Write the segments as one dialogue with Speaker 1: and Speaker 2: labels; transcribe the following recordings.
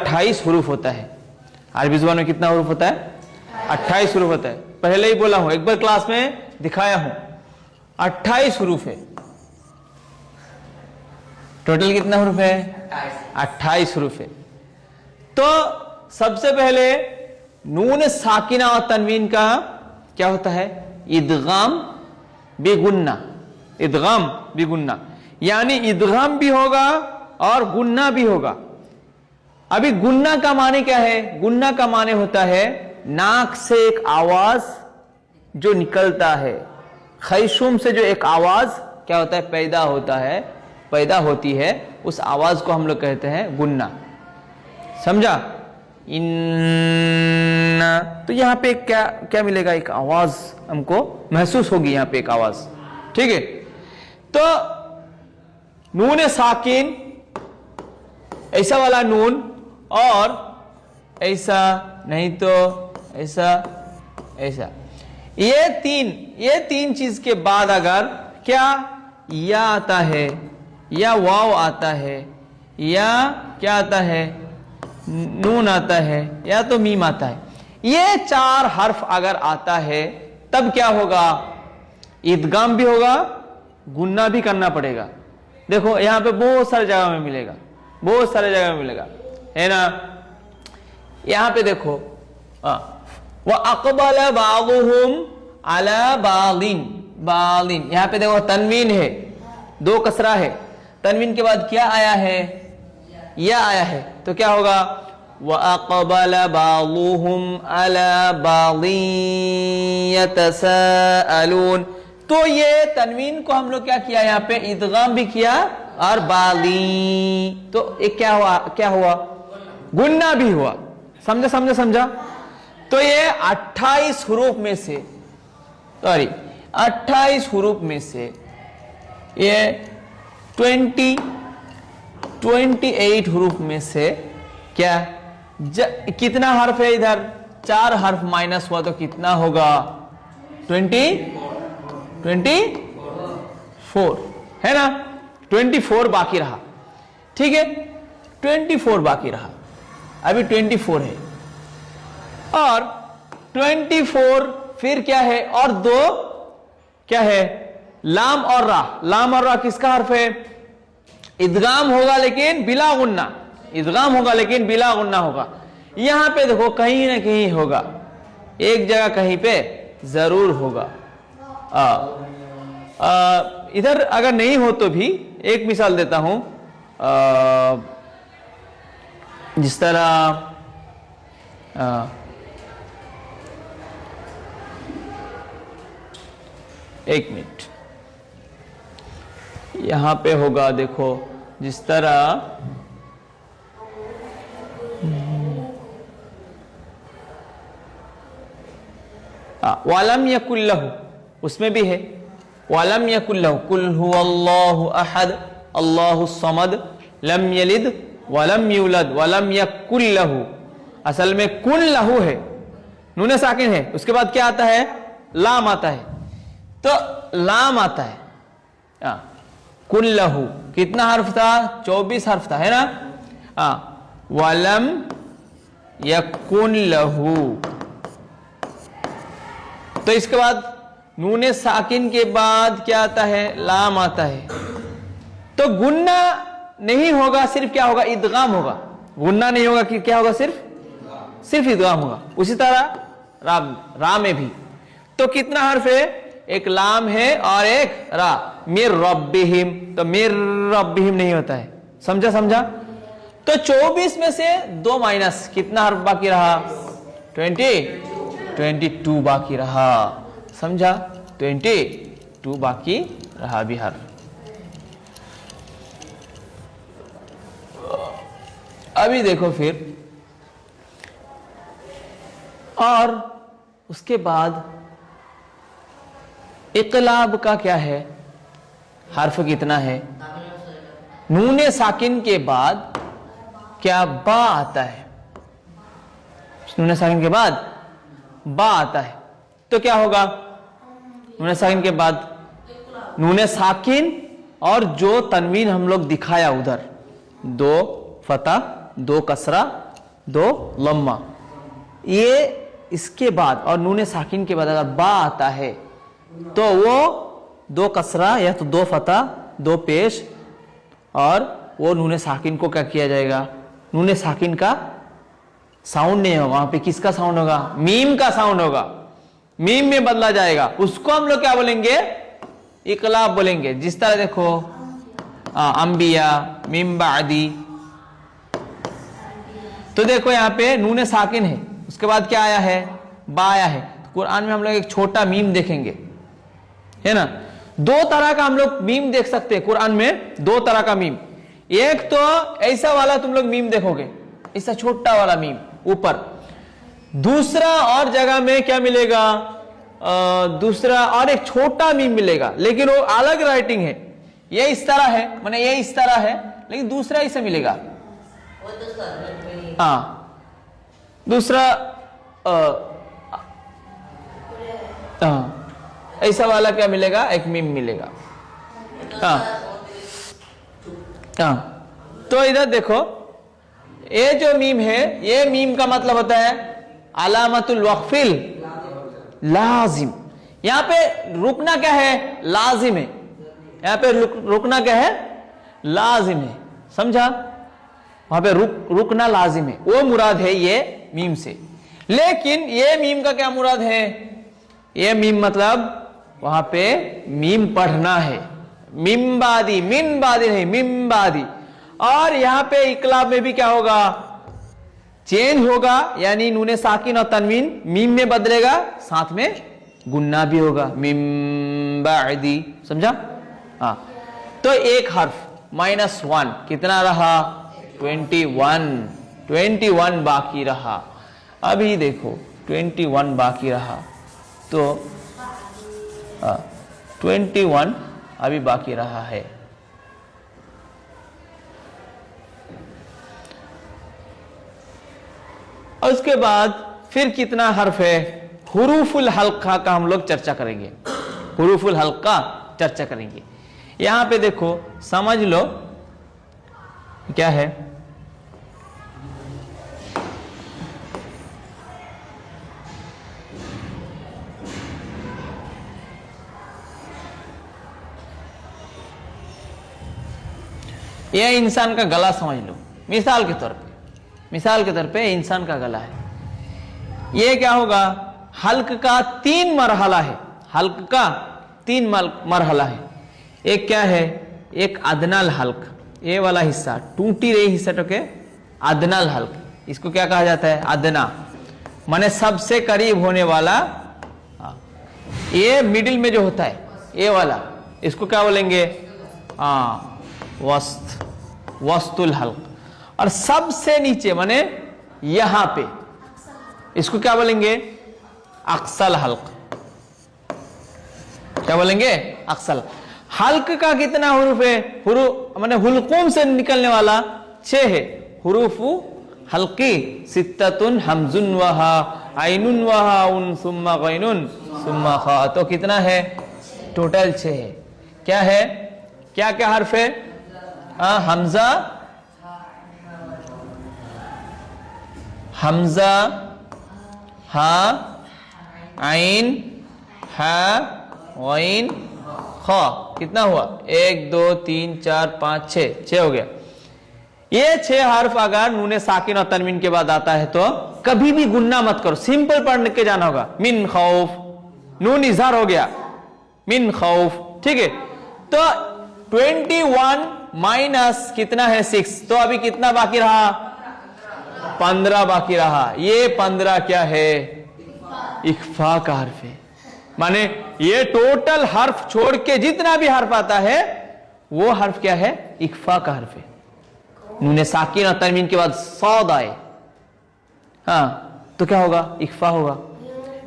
Speaker 1: 28 हुरूफ होता है। अरबी जुबान में कितना हुरूफ होता है? 28 हुरूफ होता है। पहले ही बोला हूं, एक बार क्लास में दिखाया हूं, 28 हुरूफ है। टोटल कितना हुरूफ है? 28 हुरूफ है। तो सबसे पहले नून साकिना और तनवीन का क्या होता है? इदगाम बेगुन्ना। इदगाम बेगुन्ना, यानी इदगाम भी होगा और गुन्ना भी होगा। अभी गुन्ना का माने क्या है? गुन्ना का माने होता है नाक से एक आवाज जो निकलता है, खैशुम से जो एक आवाज क्या होता है? पैदा होता है, पैदा होती है, उस आवाज को हम लोग कहते हैं गुन्ना। समझा? इन्ना, तो यहां पे क्या क्या मिलेगा? एक आवाज हमको महसूस होगी, यहां पे एक आवाज। ठीक है, तो नून साकिन, ऐसा वाला नून, और ऐसा नहीं तो ऐसा, ऐसा, ये तीन चीज के बाद अगर क्या या आता है, या वाव आता है, या क्या आता है? नून आता है, या तो मीम आता है, ये 4 हर्फ अगर आता है तब क्या होगा? इदगाम भी होगा, गुन्ना भी करना पड़ेगा। देखो यहां पे बहुत सारे जगह में मिलेगा, बहुत सारे जगह में मिलेगा, है ना? यहां पे देखो, व अक़बल बाग़ुहुम अला बाग़िन, बाग़िन, यहां पे देखो तनवीन है, 2 कसरा है, तनवीन के बाद क्या आया है? या आया है, तो क्या होगा? व अक़बल बाग़ुहुम अला बाग़िन यतसाअलून। तो ये तनवीन को हम लोग क्या किया? यहाँ पे इदगाम भी किया और बाग़ी, तो एक क्या हुआ? क्या हुआ? गुन्ना भी हुआ। समझा समझा समझा? तो ये 28 हुरूफ में से, सॉरी 28 हुरूफ में से ये 28 हुरूफ में से क्या कितना हर्फ है? इधर 4 हर्फ माइनस हुआ तो कितना होगा? 24 है ना? 24 बाकी रहा। ठीक है, 24 बाकी रहा, अभी 24 है, और 24 फिर क्या है? और 2 क्या है? लाम और रा। लाम और रा किसका हर्फ है? इदगाम होगा लेकिन बिला गुन्ना, इदगाम होगा लेकिन बिला गुन्ना होगा। यहां पे देखो कहीं ना कहीं होगा, एक जगह कहीं पे जरूर होगा। इधर अगर नहीं हो तो भी एक मिसाल देता हूं, जिस तरह एक मिनट, यहां पे होगा, देखो जिस तरह वालम यकुल्लहु, उसमें भी है वालम यकुल्लहु, कुल हुवल्लाहु अहद अल्लाहु समद लम यलिद वलम यूलद वलम यकुल्लहु। असल में कुल लहू है, नून साकिन है, उसके बाद क्या आता है? लाम आता है। तो लाम आता है, कुल लहू कितना हर्फ था? 24 हर्फ था, है ना? वलम यकुन लहू, तो इसके बाद नून साकिन के बाद क्या आता है? लाम आता है। तो गुन्ना नहीं होगा, सिर्फ क्या होगा? इदगाम होगा। गुन्ना नहीं होगा कि क्या होगा? सिर्फ इदगाम होगा। उसी तरह रा में भी तो कितना हर्फ है? एक लाम है और एक रा। मिर रब्बिहिम, तो मिर रब्बिहिम नहीं होता है। समझा समझा? तो 24 में से 2 माइनस, कितना हर्फ बाकी रहा? 22 बाकी रहा। समझा? 22 बाकी रहा भी हर्फ। अभी देखो फिर, और उसके बाद इक़लाब का क्या है? हर्फ कितना है? नून साकिन के बाद क्या? बा आता है। नून साकिन के बाद बा आता है, तो क्या होगा? नून साकिन के बाद नून साकिन और जो तनवीन हम लोग दिखाया उधर, 2 फता 2 कसरा दो लम्मा। ये इसके बाद और नूने साकिन के बाद अगर बा आता है तो वो दो कसरा या तो दो फता दो पेश, और वो नूने साकिन को क्या किया जाएगा, नूने साकिन का साउंड नहीं होगा वहां पे। किसका साउंड होगा, मीम का साउंड होगा, मीम में बदला जाएगा। उसको हम लोग क्या बोलेंगे, इकलाब बोलेंगे। जिस तरह देखो अंबिया, मिम बादी, तो देखो यहाँ पे नूने साकिन है, उसके बाद क्या आया है, बा आया है। तो कुरान में हम लोग एक छोटा मीम देखेंगे, है ना। दो तरह का हम लोग मीम देख सकते हैं कुरान में, दो तरह का मीम। एक तो ऐसा वाला तुम लोग मीम देखोगे, ऐसा छोटा वाला मीम ऊपर। दूसरा और जगह में क्या मिलेगा, दूसरा और एक छोटा मीम मिलेगा, लेकिन वो अलग राइटिंग है। ये इस तरह है, माने ये इस तरह है, लेकिन दूसरा ऐसे मिलेगा। हाँ, दूसरा ऐसा वाला क्या मिलेगा, एक मीम मिलेगा। तो इधर देखो, ये जो मीम है, ये मीम का मतलब होता है अलामतुल वक्फिल लाजिम। यहां पे रुकना क्या है, लाजिम है। यहां पे रुकना क्या है, लाजिम है, समझा। वहां पे रुकना लाजिम है, वो मुराद है ये मीम से। लेकिन ये मीम का क्या मुराद है, ये मीम मतलब वहां पे मीम पढ़ना है, मिम्बादी, मिनबादी नहीं, मिम्बादी। और यहां पे इकलाब में भी क्या होगा, चेंज होगा, यानी नूने साकिन और तनवीन मीम में बदलेगा, साथ में गुन्ना भी होगा, मिम्बादी, समझा। हाँ, तो एक हर्फ -1 कितना रहा, 21 बाकी रहा। अभी देखो 21 बाकी रहा, तो 21 अभी बाकी रहा है। और उसके बाद फिर कितना हर्फ है, हुरूफुल हल्का का हम लोग चर्चा करेंगे, हुरूफुल हल्का चर्चा करेंगे। यहां पे देखो, समझ लो क्या है, यह इंसान का गला समझ लो, मिसाल के तौर पे इंसान का गला है। यह क्या होगा, हल्क का 3 मरहला है, हल्क का 3 मरहला है। एक क्या है, एक अदनाल हल्क, ये वाला हिस्सा टूटी रही हिस्सा तो के अदनाल हल्क, इसको क्या कहा जाता है, अदना, माने सबसे करीब होने वाला। ये मिडिल में जो होता है ये वाला, इसको क्या बोलेंगे, वस्तुल हल्क। और सबसे नीचे माने यहां पे, इसको क्या बोलेंगे, अक्सल हल्क। क्या बोलेंगे, अक्सल। हल्क का कितना हुरूफ है, हुरूफ माने हुलकुम से निकलने वाला 6 है। हुरूफु हल्की सित्ततुन हमजुन वहा आइनुन वहा उन सुम्मा गैनुन सुम्मा खा, तो कितना है, टोटल 6 है। क्या है, क्या क्या हर्फ है, हमजा, हमजा, हा, आइन, हा, गैन, खा। कितना हुआ, 1 2 3 4 5 6 हो गया। ये 6 हर्फ अगर नूने साकिन और तनवीन के बाद आता है तो कभी भी गुन्ना मत करो, सिंपल पढ़ के जाना होगा। मिन खौफ, नून इजहार हो गया, मिन खौफ, ठीक है। तो 21 माइनस कितना है, 6, तो अभी कितना बाकी रहा, 15 बाकी रहा। ये 15 क्या है, इख्फा का हर्फ है। माने ये टोटल हर्फ छोड़ के जितना भी हर्फ आता है वो हर्फ क्या है, इख्फा का हर्फ है। नूने साकिन और तनवीन के बाद सौद आए, तो क्या होगा, इख्फा होगा।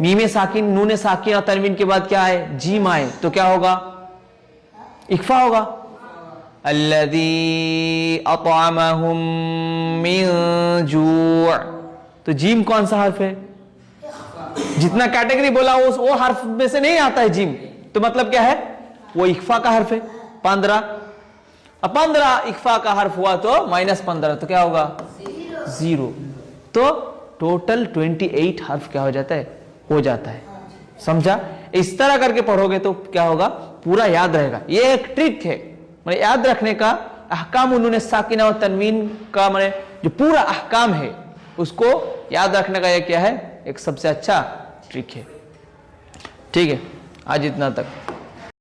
Speaker 1: मीमे साकिन, नूने साकिन और तनवीन के बाद क्या आए, जीम आए, तो क्या होगा, इख्फा होगा। अल्लज़ी अतअमहुम मिन जू', तो जीम कौन सा हर्फ है, जितना कैटेगरी बोला वो हर्फ में से नहीं आता है जीम, तो मतलब क्या है, वो इख्फा का हर्फ है। 15, अब 15 इख्फा का हर्फ हुआ तो -15, तो क्या होगा, 0। तो टोटल 28 हर्फ क्या हो जाता है, हो जाता है। समझा? इस तरह करके पढ़ोगे तो क्या होगा, पूरा याद रहेगा। ये एक ट्रिक है, मतलब याद रखने का। अहकाम उन्होंने साकिना और तनवीन का मैंने जो पूरा अहकाम है उसको याद रखने का, यह क्या है, एक सबसे अच्छा ट्रिक है। ठीक है, आज इतना तक।